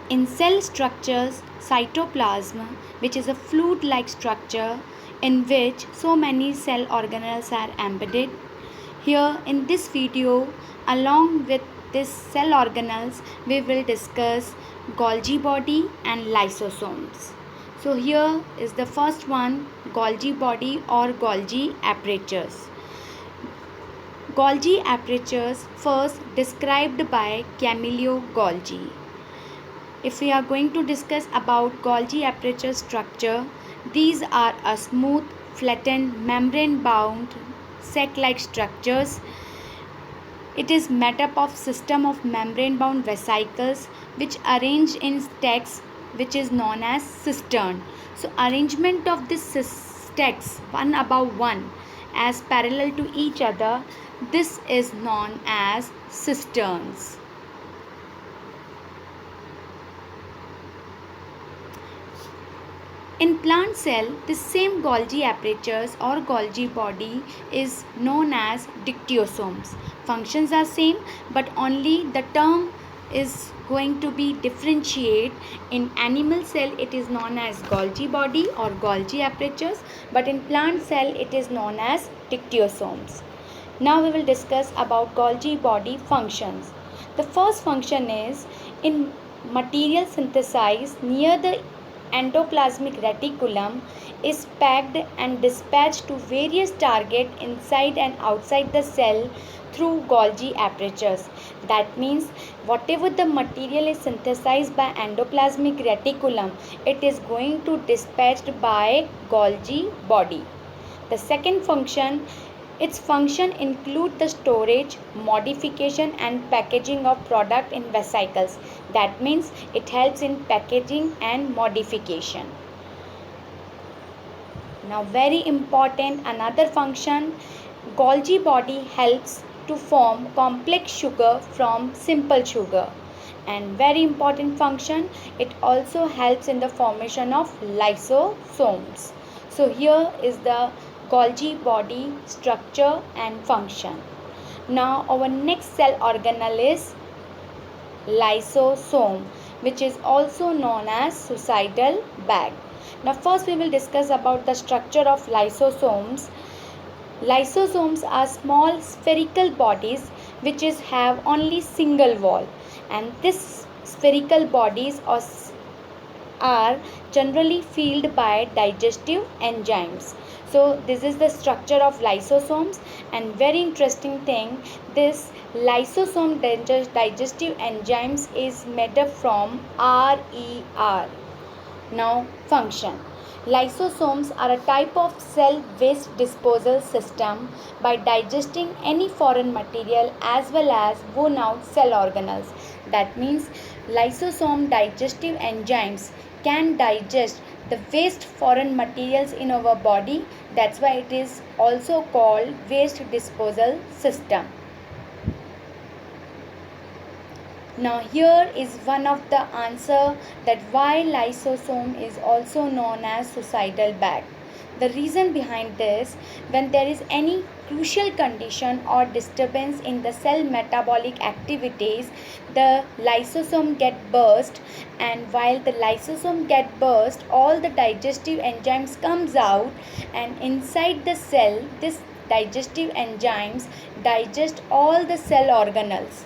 In cell structures, cytoplasm, which is a fluid-like structure in which so many cell organelles are embedded. Here in this video, along with this cell organelles, we will discuss Golgi body and lysosomes. So here is the first one, Golgi body or Golgi apertures. Golgi apertures first described by Camillo Golgi. If we are going to discuss about Golgi aperture structure, these are a smooth, flattened, membrane-bound, sac-like structures. It is made up of system of membrane-bound vesicles which arranged in stacks, which is known as cistern. So arrangement of these stacks one above one as parallel to each other, this is known as cisterns. In plant cell, the same Golgi apertures or Golgi body is known as dictyosomes. Functions are same, but only the term is going to be differentiate. In animal cell, it is known as Golgi body or Golgi apertures, but in plant cell, it is known as dictyosomes. Now we will discuss about Golgi body functions. The first function is in material synthesized near the endoplasmic reticulum is packed and dispatched to various targets inside and outside the cell through Golgi apertures. That means whatever the material is synthesized by endoplasmic reticulum, it is going to dispatched by Golgi body. The second function, its function include the storage, modification and packaging of product in vesicles. That means it helps in packaging and modification. Now very important another function, Golgi body helps to form complex sugar from simple sugar. And very important function, it also helps in the formation of lysosomes. So here is the Golgi body structure and function. Now our next cell organelle is lysosome, which is also known as suicidal bag. Now first we will discuss about the structure of lysosomes. Lysosomes are small spherical bodies which have only single wall, and this spherical bodies are generally filled by digestive enzymes. So this is the structure of lysosomes, and very interesting thing, this lysosome digestive enzymes is made up from RER. Now function. Lysosomes are a type of cell waste disposal system by digesting any foreign material as well as worn out cell organelles. That means lysosome digestive enzymes can digest the waste foreign materials in our body. That's why it is also called waste disposal system. Now here is one of the answer that why lysosome is also known as suicidal bag. The reason behind this, when there is any crucial condition or disturbance in the cell metabolic activities, the lysosome get burst, and while the lysosome get burst, all the digestive enzymes comes out, and inside the cell this digestive enzymes digest all the cell organelles.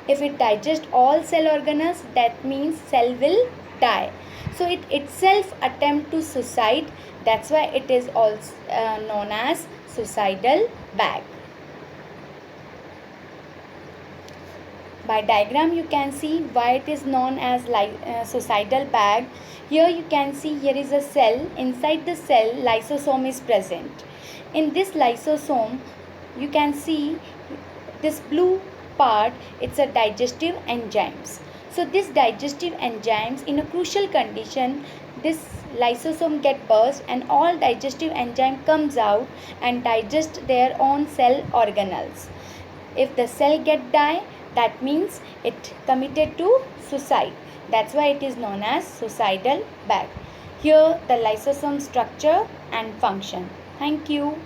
If it digests all cell organelles, that means cell will die. So it itself attempt to suicide. That's why it is also known as suicidal bag. By diagram you can see why it is known as suicidal bag. Here you can see here is a cell. Inside the cell lysosome is present. In this lysosome you can see this blue part, it's a digestive enzymes. So this digestive enzymes in a crucial condition, this lysosome get burst and all digestive enzyme comes out and digest their own cell organelles. If the cell get die, that means it committed to suicide. That's why it is known as suicidal bag. Here the lysosome structure and function. Thank you.